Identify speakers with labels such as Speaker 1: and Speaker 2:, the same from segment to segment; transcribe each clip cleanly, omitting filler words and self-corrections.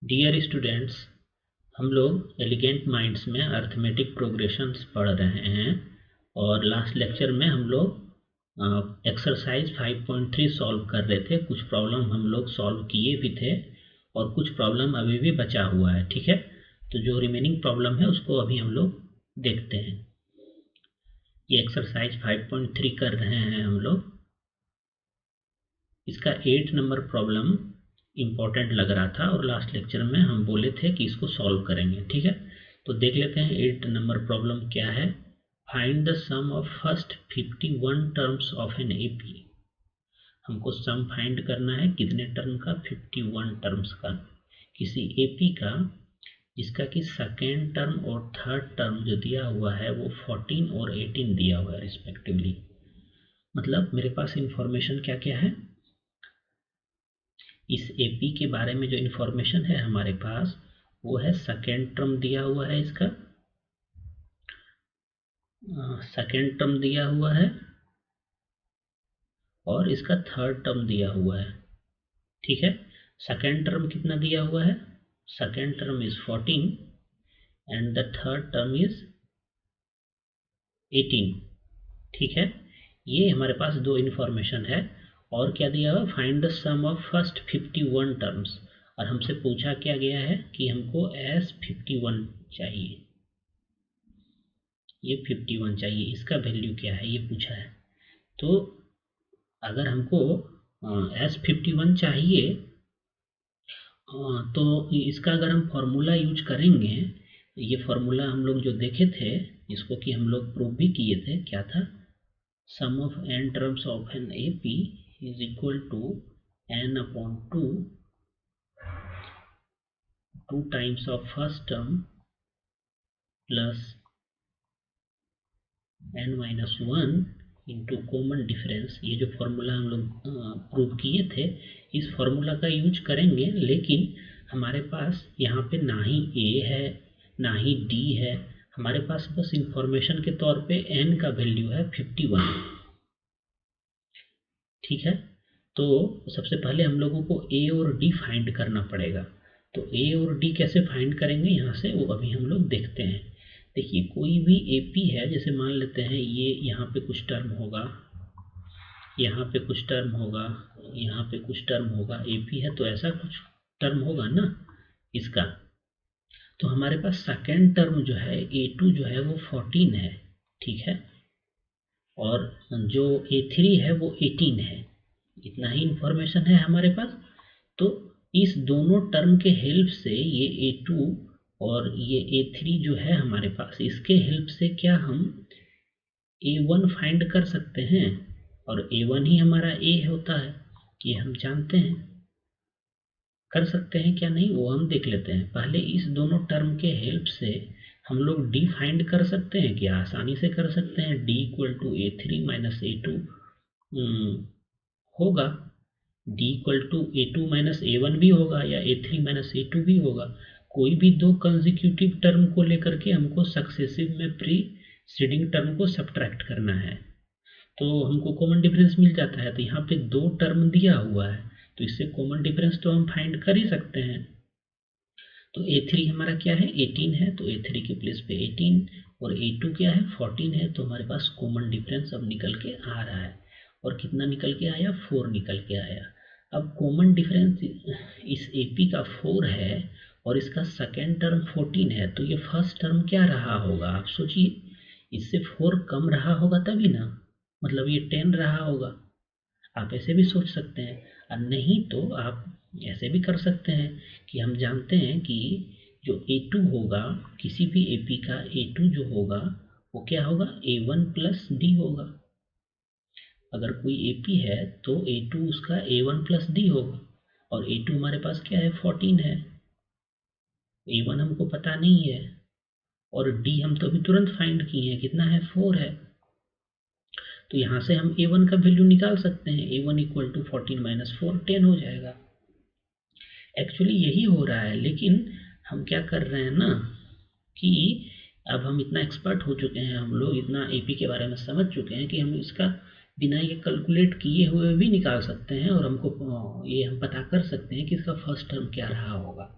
Speaker 1: Dear students, हम लोग elegant minds में अर्थमेटिक प्रोग्रेशंस पढ़ रहे हैं और लास्ट लेक्चर में हम लोग एक्सरसाइज 5.3 सॉल्व कर रहे थे। कुछ प्रॉब्लम हम लोग सॉल्व किए भी थे और कुछ प्रॉब्लम अभी भी बचा हुआ है। ठीक है, तो जो रिमेनिंग प्रॉब्लम है उसको अभी हम लोग देखते हैं। ये एक्सरसाइज 5.3 कर रहे हैं हम लोग। इसका 8 नंबर प्रॉब्लम इम्पॉर्टेंट लग रहा था और लास्ट लेक्चर में हम बोले थे कि इसको सॉल्व करेंगे। ठीक है, तो देख लेते हैं 8 नंबर प्रॉब्लम क्या है। Find the sum of first 51 terms of an AP. हमको सम फाइंड करना है कितने टर्म का, 51 टर्म्स का, किसी एपी का जिसका कि सेकेंड टर्म और थर्ड टर्म जो दिया हुआ है वो 14 और 18 दिया हुआ है रिस्पेक्टिवली। मतलब मेरे पास इंफॉर्मेशन क्या क्या है, इस एपी के बारे में जो इन्फॉर्मेशन है हमारे पास वो है सेकेंड टर्म दिया हुआ है, इसका सेकेंड टर्म दिया हुआ है और इसका थर्ड टर्म दिया हुआ है। ठीक है, सेकेंड टर्म कितना दिया हुआ है, second term is 14 and the third term is 18। ठीक है, ये हमारे पास दो इन्फॉर्मेशन है। और क्या दिया हुआ, find the sum of first 51 terms, और हमसे पूछा क्या गया है कि हमको एस 51 चाहिए, ये 51 चाहिए, इसका वैल्यू क्या है ये पूछा है। तो अगर हमको एस 51 चाहिए तो इसका अगर हम फॉर्मूला यूज करेंगे, ये फॉर्मूला हम लोग जो देखे थे इसको कि हम लोग प्रूव भी किए थे, क्या था, sum of n terms of an AP is equal to n upon 2 times of first term plus n minus 1 into common difference. ये जो फॉर्मूला हम लोग प्रूव किए थे इस फॉर्मूला का यूज करेंगे, लेकिन हमारे पास यहाँ पे ना ही a है ना ही d है, हमारे पास बस इंफॉर्मेशन के तौर पे n का वैल्यू है 51। ठीक है, तो सबसे पहले हम लोगों को a और d फाइंड करना पड़ेगा। तो a और d कैसे फाइंड करेंगे यहाँ से वो अभी हम लोग देखते हैं। देखिए, कोई भी AP है, जैसे मान लेते हैं ये यहाँ पे कुछ टर्म होगा, यहाँ पे कुछ टर्म होगा, यहाँ पे कुछ टर्म होगा, AP है तो ऐसा कुछ टर्म होगा ना इसका। तो हमारे पास सेकेंड टर्म जो है A2 जो है वो 14 है। ठीक है, और जो A3 है वो 18 है। इतना ही इंफॉर्मेशन है हमारे पास। तो इस दोनों टर्म के हेल्प से ये A2 और ये A3 जो है हमारे पास, इसके हेल्प से क्या हम A1 फाइंड कर सकते हैं, और A1 ही हमारा A होता है, ये हम जानते हैं। कर सकते हैं क्या नहीं वो हम देख लेते हैं। पहले इस दोनों टर्म के हेल्प से हम लोग D फाइंड कर सकते हैं, क्या आसानी से कर सकते हैं। D equal to A3 minus A2 होगा, D equal to A2 minus A1 भी होगा या A3 माइनस A2 भी होगा। कोई भी दो कंसेक्यूटिव टर्म को लेकर के हमको सक्सेसिव में प्रीसीडिंग टर्म को सब्ट्रैक्ट करना है, तो हमको कॉमन डिफरेंस मिल जाता है। तो यहाँ पे दो टर्म दिया हुआ है तो इससे कॉमन डिफरेंस तो हम फाइंड कर ही सकते हैं। तो A3 हमारा क्या है, 18 है, तो A3 के प्लेस पे 18, और A2 क्या है, 14 है। तो हमारे पास कॉमन डिफरेंस अब निकल के आ रहा है, और कितना निकल के आया, 4 निकल के आया। अब कॉमन डिफरेंस इस AP का 4 है और इसका सेकेंड टर्म 14 है, तो ये फर्स्ट टर्म क्या रहा होगा, आप सोचिए। इससे 4 कम रहा होगा तभी ना, मतलब ये 10 रहा होगा। आप ऐसे भी सोच सकते हैं, और नहीं तो आप ऐसे भी कर सकते हैं कि हम जानते हैं कि जो A2 होगा, किसी भी AP का A2 जो होगा वो क्या होगा, A1 प्लस D होगा। अगर कोई AP है तो A2 उसका A1 प्लस D होगा, और A2 हमारे पास क्या है, 14 है, A1 हमको पता नहीं है, और D हम तो अभी तुरंत फाइंड किए हैं, कितना है, 4 है। तो यहाँ से हम A1 का वैल्यू निकाल सकते हैं, A1 इक्वल टू 14 माइनस 4 10 हो जाएगा। एक्चुअली यही हो रहा है, लेकिन हम क्या कर रहे हैं ना कि अब हम इतना एक्सपर्ट हो चुके हैं, हम लोग इतना AP के बारे में समझ चुके हैं कि हम इसका बिना ये कैलकुलेट किए हुए भी निकाल सकते हैं, और हमको ये हम पता कर सकते हैं कि इसका फर्स्ट टर्म क्या रहा होगा।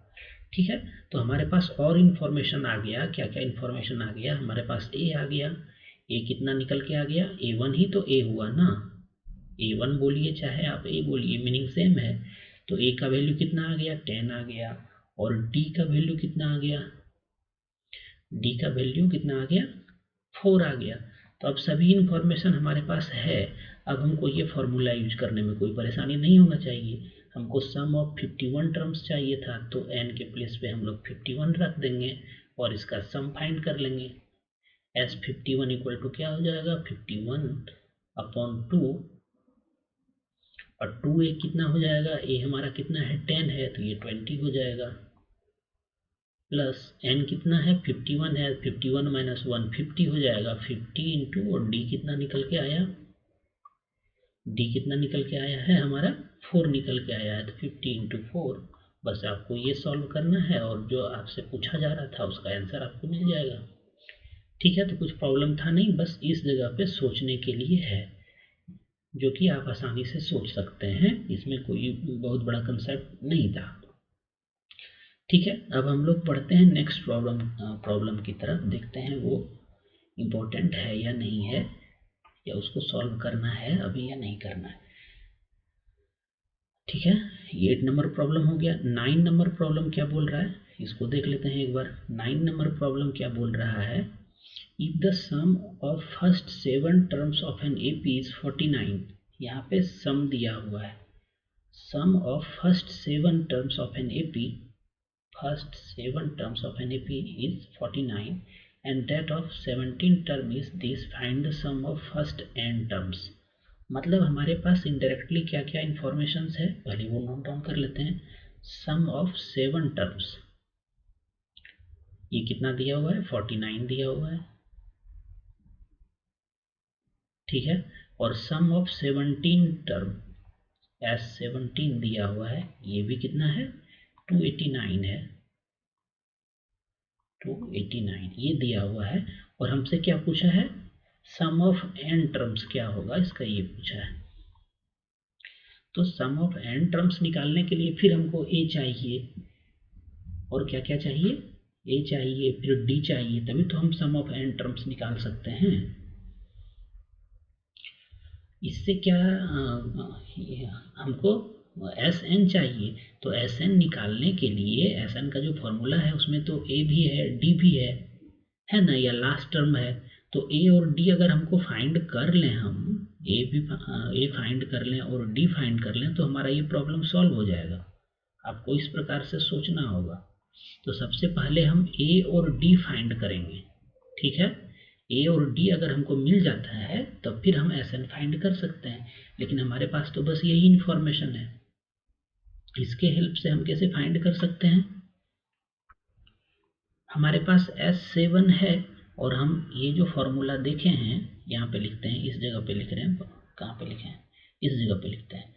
Speaker 1: ठीक है, तो हमारे पास और इन्फॉर्मेशन आ गया। क्या क्या इन्फॉर्मेशन आ गया हमारे पास? ए आ गया। ए कितना निकल के आ गया? A1 ही तो ए हुआ ना। A1 बोलिए चाहे आप ए बोलिए, मीनिंग सेम है। तो ए का वैल्यू कितना आ गया? 10 आ गया। और डी का वैल्यू कितना आ गया? डी का वैल्यू कितना आ गया? 4 आ गया। तो अब सभी इंफॉर्मेशन हमारे पास है। अब हमको ये फॉर्मूला यूज करने में कोई परेशानी नहीं होना चाहिए। हमको सम ऑफ 51 टर्म्स चाहिए था, तो n के प्लेस पे हम लोग 51 रख देंगे और इसका सम फाइंड कर लेंगे। एस 51 इक्वल टू क्या हो जाएगा? 51/2। और 2a कितना हो जाएगा? a हमारा कितना है? 10 है, तो ये 20 हो जाएगा। प्लस n कितना है? 51 है, 51 माइनस 1 50 हो जाएगा। 50 इंटू, और d कितना निकल के आया? d कितना निकल के आया है हमारा? 4 निकल के आया है। तो 50 इंटू 4। बस आपको ये सॉल्व करना है और जो आपसे पूछा जा रहा था उसका आंसर आपको मिल जाएगा। ठीक है, तो कुछ प्रॉब्लम था नहीं, बस इस जगह पे सोचने के लिए है, जो कि आप आसानी से सोच सकते हैं। इसमें कोई बहुत बड़ा कंसेप्ट नहीं था। ठीक है, अब हम लोग पढ़ते हैं नेक्स्ट प्रॉब्लम की तरफ। देखते हैं वो इम्पोर्टेंट है या नहीं है, या उसको सॉल्व करना है अभी या नहीं करना है। ठीक है, 8 नंबर प्रॉब्लम हो गया। 9 नंबर प्रॉब्लम क्या बोल रहा है, इसको देख लेते हैं एक बार। 9 नंबर प्रॉब्लम क्या बोल रहा है? If the sum of first 7 terms of an AP is 49। यहाँ पे सम दिया हुआ है। Sum of first 7 terms of an AP, first 7 terms of an AP is 49 and that of 17 term is this, find the sum of first n terms। मतलब हमारे पास indirectly क्या क्या information है पहले वो नोट डाउन कर लेते हैं। सम ऑफ 7 टर्म्स, ये कितना दिया हुआ है? 49 दिया हुआ है। ठीक है, और सम ऑफ 17 टर्म, S17 दिया हुआ है, ये भी कितना है? 289 है। 289 ये दिया हुआ है। और हमसे क्या पूछा है? सम ऑफ n टर्म्स क्या होगा इसका, ये पूछा है। तो सम ऑफ n टर्म्स निकालने के लिए फिर हमको a चाहिए, और क्या क्या चाहिए? a चाहिए, फिर d चाहिए, तभी तो हम सम ऑफ n टर्म्स निकाल सकते हैं। इससे क्या हमको Sn चाहिए। तो Sn निकालने के लिए Sn का जो फॉर्मूला है उसमें तो a भी है, d भी है ना, या लास्ट टर्म है। तो a और d अगर हमको फाइंड कर लें, हम a फाइंड कर लें और d फाइंड कर लें, तो हमारा ये प्रॉब्लम सॉल्व हो जाएगा। आपको इस प्रकार से सोचना होगा। तो सबसे पहले हम a और d फाइंड करेंगे। ठीक है, a और d अगर हमको मिल जाता है तब फिर हम Sn फाइंड कर सकते हैं। लेकिन हमारे पास तो बस यही इंफॉर्मेशन है, इसके हेल्प से हम कैसे फाइंड कर सकते हैं? हमारे पास S7 है, और हम ये जो फॉर्मूला देखे हैं यहाँ पे लिखते हैं, इस जगह पे लिख रहे हैं। कहाँ पे लिखे हैं? इस जगह पे लिखते हैं।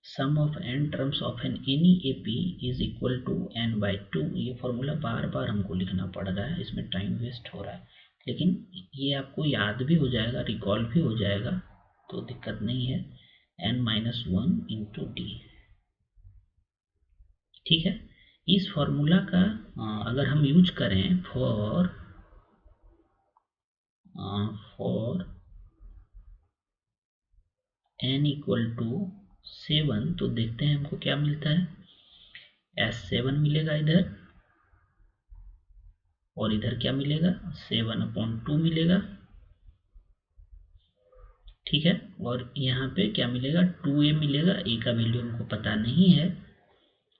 Speaker 1: Sum of n terms of an any AP is equal to n/2। ये फॉर्मूला बार बार हमको लिखना पड़ रहा है, इसमें टाइम वेस्ट हो रहा है, लेकिन ये आपको याद भी हो जाएगा, रिकॉल भी हो जाएगा, तो दिक्कत नहीं है। n-1 into D. ठीक है, इस फॉर्मूला का अगर हम यूज करें फॉर n इक्वल टू 7, तो देखते हैं हमको क्या मिलता है। S7 मिलेगा इधर, और इधर क्या मिलेगा? 7/2 मिलेगा। ठीक है, और यहाँ पे क्या मिलेगा? 2a मिलेगा। a का वैल्यू हमको पता नहीं है,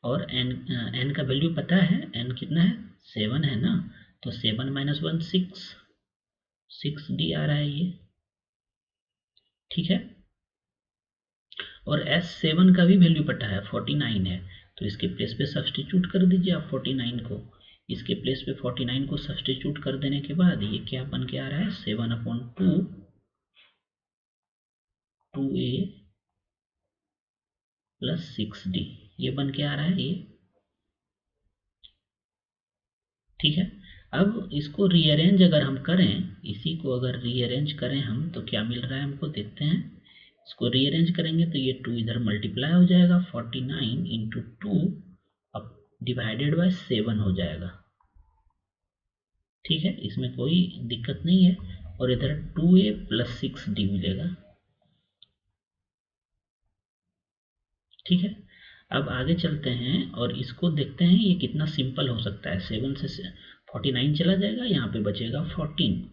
Speaker 1: और n का वैल्यू पता है। n कितना है? 7 है ना, तो 7 माइनस 1 6d आ रहा है ये। ठीक है, और S7 का भी वैल्यू पता है, 49 है। तो इसके प्लेस पे सब्सटीट्यूट कर दीजिए आप 49 को। इसके प्लेस पे 49 को सब्सटीट्यूट कर देने के बाद ये क्या बन के आ रहा है? 7/2 2a प्लस 6d, ये बन के आ रहा है ये। ठीक है, अब इसको रीअरेंज अगर हम करें, इसी को अगर रीअरेंज करें हम, तो क्या मिल रहा है हमको, देखते हैं। इसको रीअरेंज करेंगे तो ये 2 इधर मल्टीप्लाई हो जाएगा, 49 इंटू 2 अब डिवाइडेड बाय 7 हो जाएगा। ठीक है, इसमें कोई दिक्कत नहीं है। और इधर 2a प्लस 6d मिलेगा। ठीक है, अब आगे चलते हैं और इसको देखते हैं ये कितना सिंपल हो सकता है। 7 से 49 चला जाएगा, यहाँ पे बचेगा 14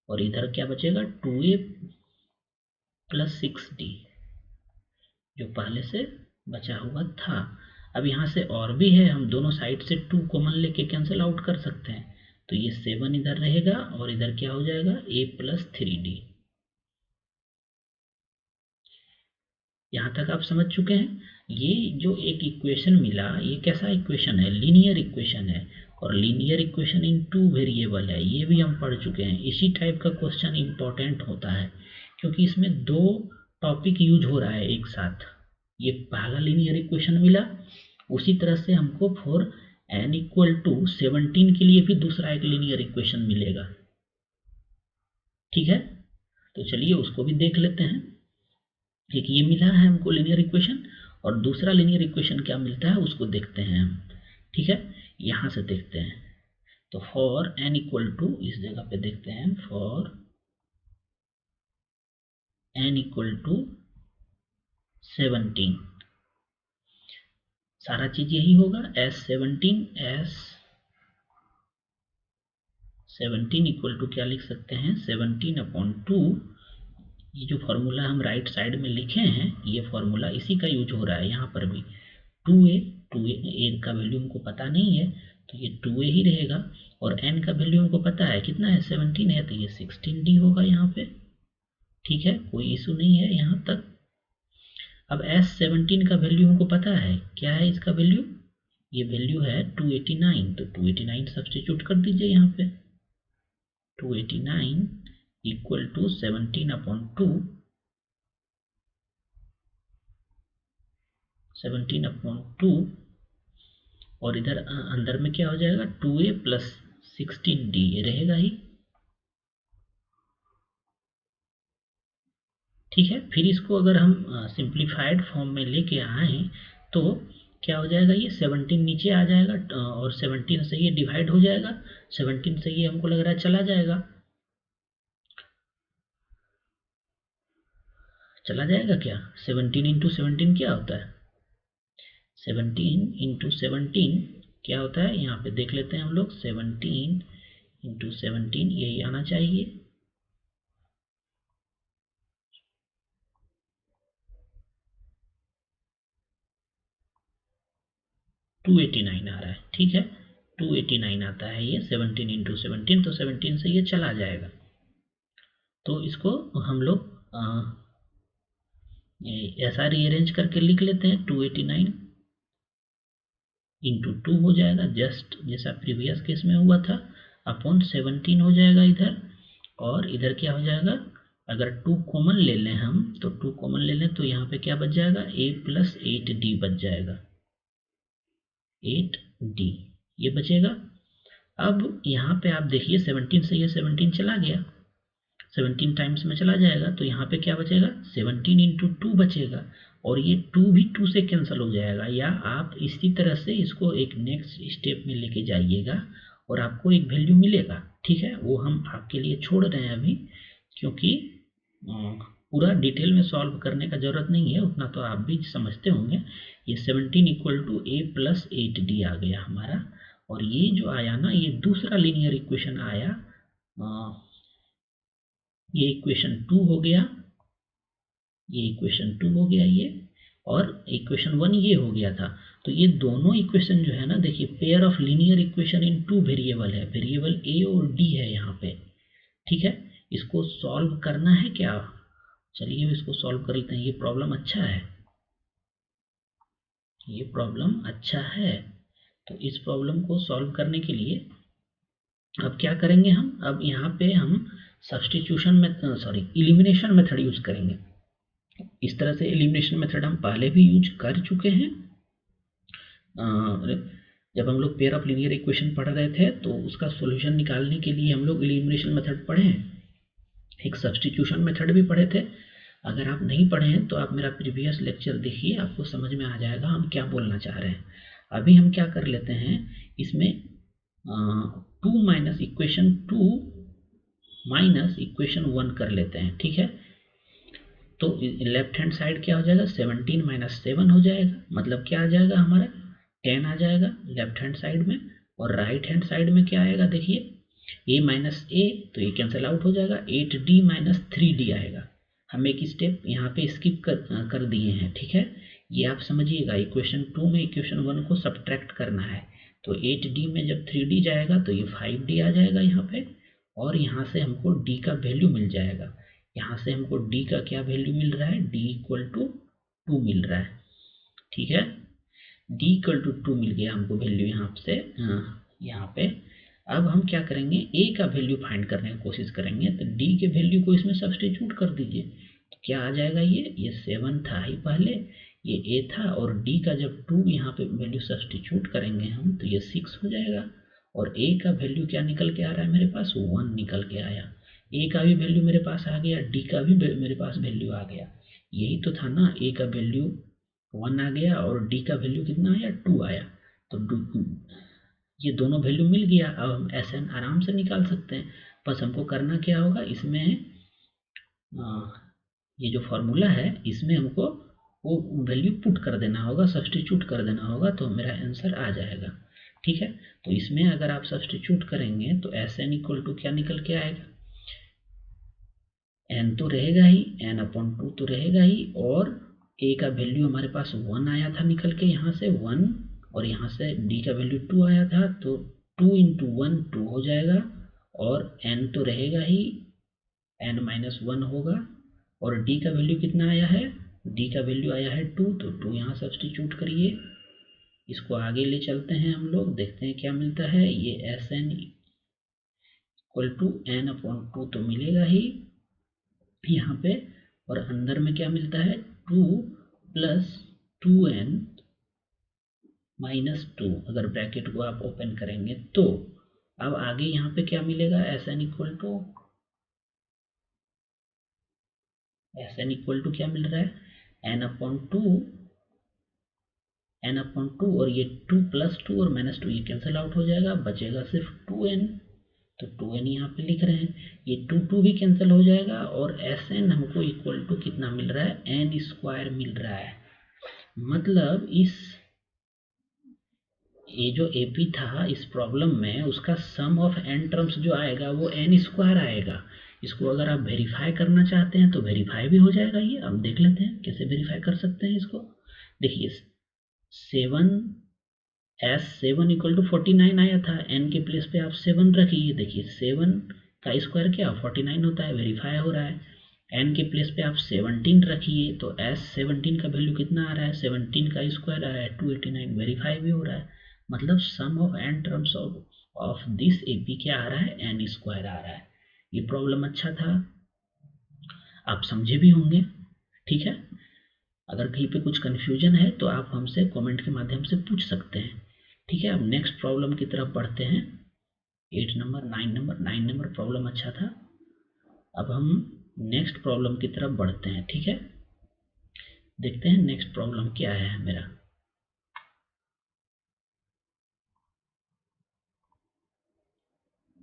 Speaker 1: और इधर क्या बचेगा 2a प्लस 6d जो पहले से बचा हुआ था। अब यहाँ से और भी है, हम दोनों साइड से 2 कॉमन लेके कैंसिल आउट कर सकते हैं। तो ये 7 इधर रहेगा और इधर क्या हो जाएगा a प्लस 3d। यहाँ तक आप समझ चुके हैं। ये जो एक इक्वेशन मिला, ये कैसा इक्वेशन है, लीनियर इक्वेशन है। और लीनियर इक्वेशन इन 2 वेरिएबल है, ये भी हम पढ़ चुके हैं। इसी टाइप का क्वेश्चन इंपॉर्टेंट होता है क्योंकि इसमें 2 टॉपिक यूज हो रहा है एक साथ। ये पहला लीनियर इक्वेशन मिला, उसी तरह से हमको फॉर n इक्वल टू 17 के लिए भी दूसरा एक लीनियर इक्वेशन मिलेगा। ठीक है, तो चलिए उसको भी देख लेते हैं। एक ये मिला है हमको लीनियर इक्वेशन और दूसरा लीनियर इक्वेशन क्या मिलता है उसको देखते हैं हम। ठीक है, यहां से देखते हैं। तो फॉर n इक्वल टू, इस जगह पे देखते हैं, फॉर n इक्वल टू 17 सारा चीज यही होगा। S17 इक्वल टू क्या लिख सकते हैं 17/2। ये जो फॉर्मूला हम राइट साइड में लिखे हैं, ये फॉर्मूला इसी का यूज हो रहा है यहाँ पर भी। 2a का वैल्यू हमको पता नहीं है तो ये 2a ही रहेगा और n का वैल्यू हमको पता है कितना है 17 है, तो ये 16d होगा यहाँ पे। ठीक है, कोई इशू नहीं है यहाँ तक। अब S17 का वैल्यू हमको पता है, क्या है इसका वैल्यू, ये वैल्यू है 289। तो 289 सब्स्टिट्यूट कर दीजिए यहाँ पे। 289 इक्वल टू 17/2 और इधर अंदर में क्या हो जाएगा 2a प्लस 16d, ये रहेगा ही। ठीक है, फिर इसको अगर हम सिंप्लीफाइड फॉर्म में लेके आए तो क्या हो जाएगा, ये 17 नीचे आ जाएगा और 17 से ये डिवाइड हो जाएगा। 17 से ये हमको लग रहा है चला जाएगा, चला जाएगा क्या। 17 इंटू 17 क्या होता है, 17 इंटू 17 क्या होता है, यहाँ पे देख लेते हैं हम लोग। 17 इंटू 17 यही आना चाहिए। $289 आ रहा है। ठीक है, 289 आता है ये 17 इंटू 17, तो 17 से ये चला जाएगा। तो इसको हम लोग ऐसा रीअरेंज करके लिख लेते हैं। 289 इंटू 2 हो जाएगा, जस्ट जैसा प्रीवियस केस में हुआ था, अपॉन 17 हो जाएगा इधर। और इधर क्या हो जाएगा, अगर 2 कॉमन ले लें हम, तो 2 कॉमन ले लें तो यहाँ पे क्या बच जाएगा a प्लस 8d बच जाएगा, 8d ये बचेगा। अब यहाँ पे आप देखिए 17 से ये 17 चला गया, 17 टाइम्स में चला जाएगा, तो यहाँ पे क्या बचेगा 17 इंटू 2 बचेगा और ये 2 भी 2 से कैंसिल हो जाएगा। या आप इसी तरह से इसको एक नेक्स्ट स्टेप में लेके जाइएगा और आपको एक वैल्यू मिलेगा। ठीक है, वो हम आपके लिए छोड़ रहे हैं अभी, क्योंकि पूरा डिटेल में सॉल्व करने का जरूरत नहीं है, उतना तो आप भी समझते होंगे। ये 17 equal to a plus 8d आ गया हमारा। और ये जो आया ना, ये दूसरा लीनियर इक्वेशन आया, ये इक्वेशन 2 हो गया, ये इक्वेशन 2 हो गया ये, और इक्वेशन 1 ये हो गया था। तो ये दोनों इक्वेशन जो है ना, देखिए pair of linear equation in 2 variable है, वेरिएबल a और d है यहाँ पे। ठीक है, इसको सॉल्व करना है क्या, चलिए इसको सॉल्व कर लेते हैं। ये प्रॉब्लम अच्छा है, ये प्रॉब्लम अच्छा है। तो इस प्रॉब्लम को सॉल्व करने के लिए अब क्या करेंगे हम, अब यहाँ पे हम सब्स्टिट्यूशन में इलिमिनेशन मेथड यूज करेंगे। इस तरह से एलिमिनेशन मेथड हम पहले भी यूज कर चुके हैं। जब हम लोग पेयर ऑफ लीनियर इक्वेशन पढ़ रहे थे तो उसका सॉल्यूशन निकालने के लिए हम लोग एलिमिनेशन मेथड पढ़े हैं, एक सब्स्टिट्यूशन मेथड भी पढ़े थे। अगर आप नहीं पढ़े हैं तो आप मेरा प्रीवियस लेक्चर देखिए, आपको समझ में आ जाएगा हम क्या बोलना चाह रहे हैं। अभी हम क्या कर लेते हैं, इसमें 2 माइनस इक्वेशन 2 माइनस इक्वेशन 1 कर लेते हैं, ठीक है। तो लेफ्ट हैंड साइड क्या हो जाएगा, 17 माइनस 7 हो जाएगा, मतलब क्या आ जाएगा हमारा 10 आ जाएगा लेफ्ट हैंड साइड में। और राइट हैंड साइड में क्या आएगा, देखिए a माइनस ए, तो ये कैंसिल आउट हो जाएगा, 8d माइनस 3d आएगा। हम एक स्टेप यहाँ पे स्किप कर दिए हैं, ठीक है। ये आप समझिएगा, इक्वेशन 2 में इक्वेशन 1 को सब्ट्रैक्ट करना है। तो 8d में जब 3d जाएगा तो ये 5d आ जाएगा यहाँ पे, और यहाँ से हमको d का वैल्यू मिल जाएगा। यहाँ से हमको d का क्या वैल्यू मिल रहा है, d इक्वल टू 2 मिल रहा है, ठीक है। d इक्वल टू 2 मिल गया हमको वैल्यू यहाँ से, यहाँ पे। अब हम क्या करेंगे, a का वैल्यू फाइंड करने की कोशिश करेंगे। तो d के वैल्यू को इसमें सब्स्टिट्यूट कर दीजिए, तो क्या आ जाएगा, ये 7 था ही पहले, ये a था, और d का जब 2 यहाँ पे वैल्यू सब्स्टिट्यूट करेंगे हम तो ये 6 हो जाएगा। और a का वैल्यू क्या निकल के आ रहा है मेरे पास, 1 निकल के आया। a का भी वैल्यू मेरे पास आ गया, d का भी मेरे पास वैल्यू आ गया। यही तो था ना, a का वैल्यू 1 आ गया और d का वैल्यू कितना आया, 2 आया। तो ये दोनों वैल्यू मिल गया। अब हम SN आराम से निकाल सकते हैं। बस हमको करना क्या होगा, इसमें ये जो फॉर्मूला है इसमें हमको वो वैल्यू पुट कर देना होगा, सब्स्टिट्यूट कर देना होगा, तो मेरा आंसर आ जाएगा, ठीक है। तो इसमें अगर आप सब्स्टिट्यूट करेंगे तो SN इक्वल टू क्या निकल के आएगा, n तो रहेगा ही, n/2 तो रहेगा ही, और a का वैल्यू हमारे पास 1 आया था निकल के यहाँ से 1, और यहाँ से d का वैल्यू 2 आया था, तो 2 इंटू 1 2 हो जाएगा, और n तो रहेगा ही, n-1 होगा, और d का वैल्यू कितना आया है, d का वैल्यू आया है 2, तो 2 यहाँ सब्स्टिट्यूट करिए। इसको आगे ले चलते हैं हम लोग, देखते हैं क्या मिलता है। ये SN इक्वल टू n/2 तो मिलेगा ही यहाँ पे, और अंदर में क्या मिलता है, 2 प्लस 2n माइनस 2, अगर ब्रैकेट को आप ओपन करेंगे तो। अब आगे यहाँ पे क्या मिलेगा, SN इक्वल टू क्या मिल रहा है, n/2 और ये 2 प्लस 2 और माइनस 2 ये कैंसिल आउट हो जाएगा, बचेगा सिर्फ 2n। तो 2n यहाँ पे लिख रहे हैं, ये 2 भी कैंसिल हो जाएगा, और SN हमको इक्वल टू कितना मिल रहा है, n² मिल रहा है। मतलब ये जो AP था इस प्रॉब्लम में, उसका सम ऑफ n टर्म्स जो आएगा वो n² आएगा। इसको अगर आप वेरीफाई करना चाहते हैं तो वेरीफाई भी हो जाएगा। ये अब देख लेते हैं कैसे वेरीफाई कर सकते हैं इसको। देखिए 7 इक्वल टू 49 आया था, n के प्लेस पे आप 7 रखिए। देखिए 7 का स्क्वायर क्या 49 होता है, वेरीफाई हो रहा है। n के प्लेस पे आप 17 रखिए, तो S17 का वैल्यू कितना आ रहा है, 17 का स्क्वायर आ रहा है 289, वेरीफाई भी हो रहा है। मतलब sum of n terms of this AP क्या आ रहा है, n² आ रहा है। ये प्रॉब्लम अच्छा था, आप समझे भी होंगे, ठीक है। अगर कहीं पे कुछ कन्फ्यूजन है तो आप हमसे कमेंट के माध्यम से पूछ सकते हैं, ठीक है। अब नेक्स्ट प्रॉब्लम की तरफ बढ़ते हैं। 8 नंबर 9 नंबर प्रॉब्लम अच्छा था। अब हम नेक्स्ट प्रॉब्लम की तरफ बढ़ते हैं, ठीक है। देखते हैं नेक्स्ट प्रॉब्लम क्या है मेरा।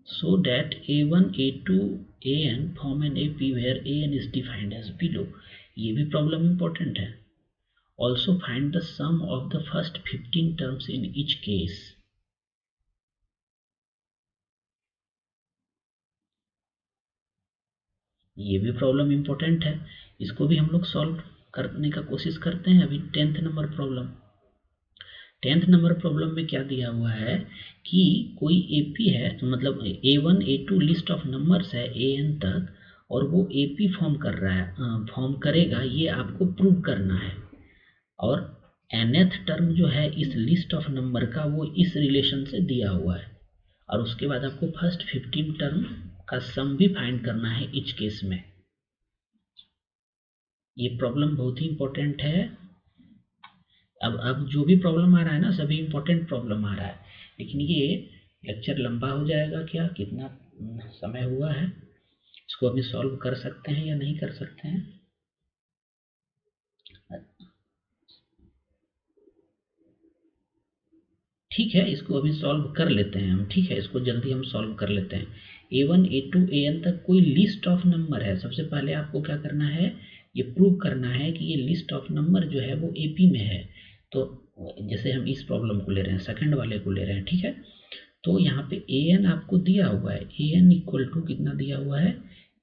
Speaker 1: So that A1 A2 AN form an AP where AN is defined as below। ये भी प्रॉब्लम इंपॉर्टेंट है। Also find the sum of the first 15 terms in each case। ये भी प्रॉब्लम इंपॉर्टेंट है, इसको भी हम लोग सॉल्व करने का कोशिश करते हैं। अभी 10th number problem. 10th number problem में क्या दिया हुआ है कि कोई AP है, तो मतलब A1 A2 list of numbers है AN तक, और वो AP फॉर्म कर रहा है, फॉर्म करेगा, ये आपको प्रूव करना है। और nth टर्म जो है इस लिस्ट ऑफ नंबर का वो इस रिलेशन से दिया हुआ है, और उसके बाद आपको फर्स्ट 15 टर्म का सम भी फाइंड करना है इच केस में। ये प्रॉब्लम बहुत ही इंपॉर्टेंट है। अब जो भी प्रॉब्लम आ रहा है ना, सभी इंपॉर्टेंट प्रॉब्लम आ रहा है, लेकिन ये लेक्चर लंबा हो जाएगा। क्या कितना समय हुआ है, इसको अभी सॉल्व कर सकते हैं या नहीं कर सकते हैं। ठीक है, इसको अभी सॉल्व कर लेते हैं हम। ठीक है, इसको जल्दी हम सॉल्व कर लेते हैं। A1 A2 AN तक कोई लिस्ट ऑफ नंबर है। सबसे पहले आपको क्या करना है, ये प्रूव करना है कि ये लिस्ट ऑफ नंबर जो है वो AP में है। तो जैसे हम इस प्रॉब्लम को ले रहे हैं, सेकंड वाले को ले रहे हैं। ठीक है, तो यहाँ पे AN आपको दिया हुआ है, AN इक्वल टू कितना दिया हुआ है,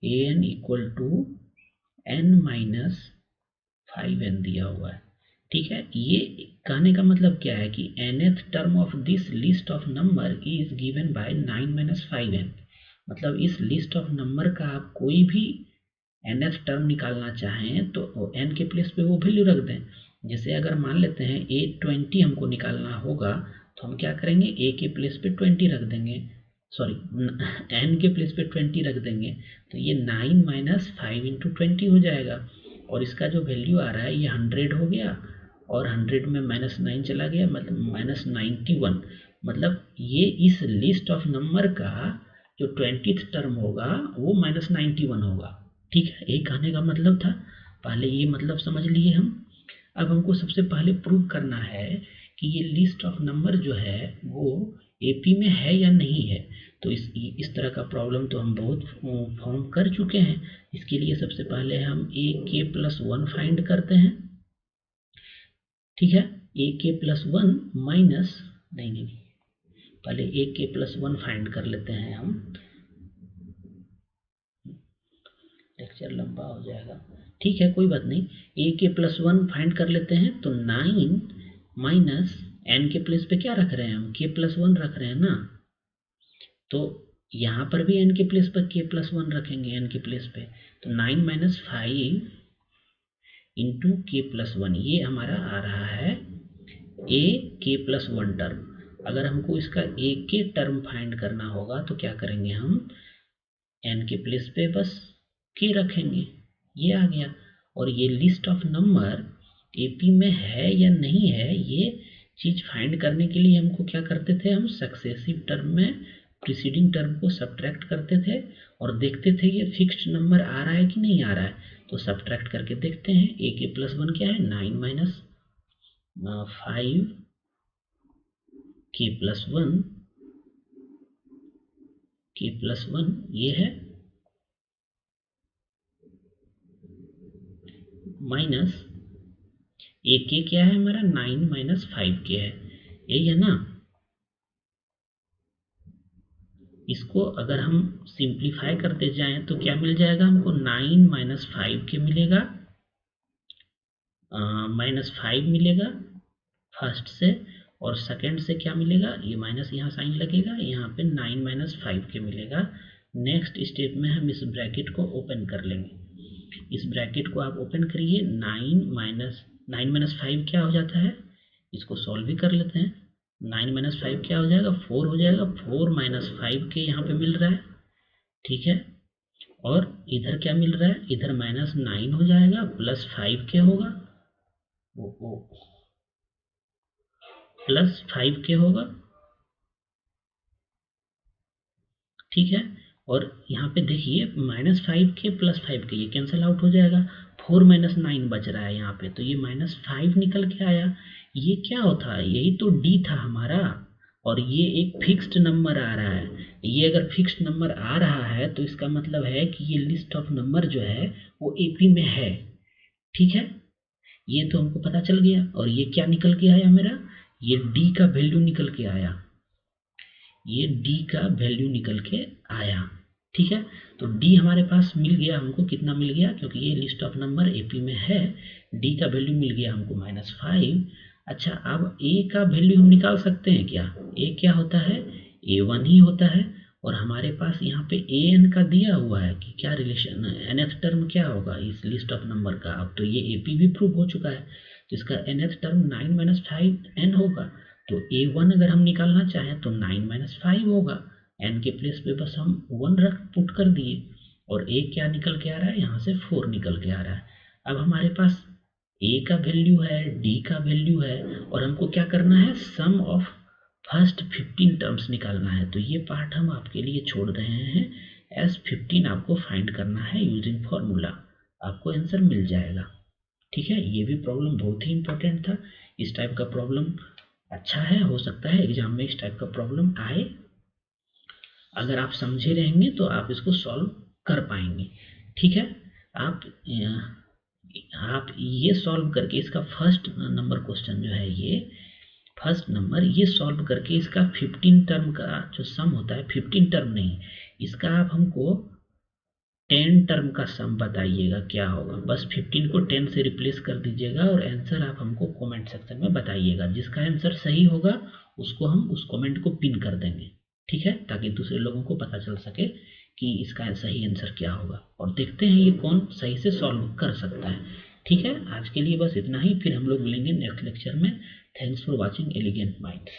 Speaker 1: AN इक्वल टू n-5n दिया हुआ है। ठीक है, ये कहने का मतलब क्या है कि nth term of this list of number is given by 9-5n। मतलब इस लिस्ट ऑफ नंबर का आप कोई भी nth टर्म निकालना चाहें तो n के प्लेस पे वो वैल्यू रख दें। जैसे अगर मान लेते हैं A20 हमको निकालना होगा, तो हम क्या करेंगे, A के प्लेस पे 20 रख देंगे, सॉरी n के प्लेस पे 20 रख देंगे, तो ये 9-5 इंटू 20 हो जाएगा। और इसका जो वैल्यू आ रहा है ये 100 हो गया, और 100 में -9 चला गया, मतलब -91। मतलब ये इस लिस्ट ऑफ नंबर का जो 20th टर्म होगा वो -91 होगा। ठीक है, एक कहने का मतलब था, पहले ये मतलब समझ लिए हम। अब हमको सबसे पहले प्रूव करना है कि ये लिस्ट ऑफ नंबर जो है वो AP में है या नहीं है। तो इस तरह का प्रॉब्लम तो हम बहुत फॉर्म कर चुके हैं। इसके लिए सबसे पहले हम AK+1 फाइंड करते हैं। ठीक है, AK+1 माइनस नहीं, पहले AK+1 फाइंड कर लेते हैं हम, लेक्चर लंबा हो जाएगा। ठीक है, कोई बात नहीं, AK+1 फाइंड कर लेते हैं। तो 9 माइनस n के प्लेस पे क्या रख रहे हैं हम, K+1 रख रहे हैं ना, तो यहाँ पर भी n के प्लेस पर K+1 रखेंगे, n के प्लेस पे। तो 9 - 5 इंटू K+1, ये हमारा आ रहा है AK+1 टर्म। अगर हमको इसका AK टर्म फाइंड करना होगा तो क्या करेंगे, हम n के प्लेस पे बस K रखेंगे, ये आ गया। और ये लिस्ट ऑफ नंबर AP में है या नहीं है, ये चीज फाइंड करने के लिए हमको क्या करते थे, हम सक्सेसिव टर्म में प्रीसीडिंग टर्म को सब्ट्रैक्ट करते थे और देखते थे ये फिक्स्ड नंबर आ रहा है कि नहीं आ रहा है। तो सब्ट्रैक्ट करके देखते हैं, AK+1 क्या है, 9 - 5 K+1 ये है, माइनस AK क्या है हमारा, 9 - 5K है, यही है ना। इसको अगर हम सिंप्लीफाई करते जाएं तो क्या मिल जाएगा हमको, 9 - 5K मिलेगा, -5 मिलेगा फर्स्ट से, और सेकंड से क्या मिलेगा, ये माइनस यहाँ साइन लगेगा, यहाँ पे 9 - 5K मिलेगा। नेक्स्ट स्टेप में हम इस ब्रैकेट को ओपन कर लेंगे। इस ब्रैकेट को आप ओपन करिए, 9 - 5 क्या हो जाता है, इसको सॉल्व भी कर लेते हैं। 9 - 5 क्या हो जाएगा, 4 हो जाएगा। 4 - 5K यहाँ पे मिल रहा है। ठीक है, और इधर क्या मिल रहा है, इधर -9 हो जाएगा, प्लस 5K होगा, वो प्लस 5K होगा। ठीक है, और यहाँ पे देखिए -5K प्लस 5K ये कैंसिल आउट हो जाएगा, 4 - 9 बच रहा है यहाँ पे, तो ये -5 निकल के आया। ये क्या होता है, यही तो D था हमारा, और ये एक फिक्स्ड नंबर आ रहा है। ये अगर फिक्स्ड नंबर आ रहा है तो इसका मतलब है कि ये लिस्ट ऑफ नंबर जो है वो AP में है। ठीक है, ये तो हमको पता चल गया। और ये क्या निकल के आया मेरा, ये D का वैल्यू निकल के आया, ये D का वैल्यू निकल के आया। ठीक है, तो D हमारे पास मिल गया हमको, कितना मिल गया, क्योंकि ये लिस्ट ऑफ नंबर AP में है, D का वैल्यू मिल गया हमको -5। अच्छा, अब A का वैल्यू हम निकाल सकते हैं क्या, A क्या होता है, A1 ही होता है। और हमारे पास यहाँ पे AN का दिया हुआ है कि क्या रिलेशन, nth टर्म क्या होगा इस लिस्ट ऑफ नंबर का। अब तो ये AP भी प्रूव हो चुका है, तो इसका nth टर्म 9 - 5n होगा। तो A1 अगर हम निकालना चाहें तो 9 - 5 होगा, n के प्लेस पे बस हम 1 रख पुट कर दिए, और A क्या निकल के आ रहा है, यहाँ से 4 निकल के आ रहा है। अब हमारे पास A का वैल्यू है, D का वैल्यू है, और हमको क्या करना है, सम ऑफ फर्स्ट 15 टर्म्स निकालना है। तो ये पार्ट हम आपके लिए छोड़ रहे हैं, S15 आपको फाइंड करना है यूजिंग फॉर्मूला, आपको आंसर मिल जाएगा। ठीक है, ये भी प्रॉब्लम बहुत ही इंपॉर्टेंट था। इस टाइप का प्रॉब्लम अच्छा है, हो सकता है एग्जाम में इस टाइप का प्रॉब्लम आए। अगर आप समझे रहेंगे तो आप इसको सॉल्व कर पाएंगे। ठीक है, आप ये सॉल्व करके इसका फर्स्ट नंबर क्वेश्चन जो है, ये फर्स्ट नंबर ये सॉल्व करके इसका 15 टर्म का जो सम होता है, 15 टर्म नहीं, इसका आप हमको 10 टर्म का सम बताइएगा क्या होगा। बस 15 को 10 से रिप्लेस कर दीजिएगा और आंसर आप हमको कमेंट सेक्शन में बताइएगा। जिसका आंसर सही होगा उसको हम उस कमेंट को पिन कर देंगे। ठीक है, ताकि दूसरे लोगों को पता चल सके कि इसका सही आंसर क्या होगा, और देखते हैं ये कौन सही से सॉल्व कर सकता है। ठीक है, आज के लिए बस इतना ही, फिर हम लोग मिलेंगे नेक्स्ट लेक्चर में। Thanks for watching elegant minds.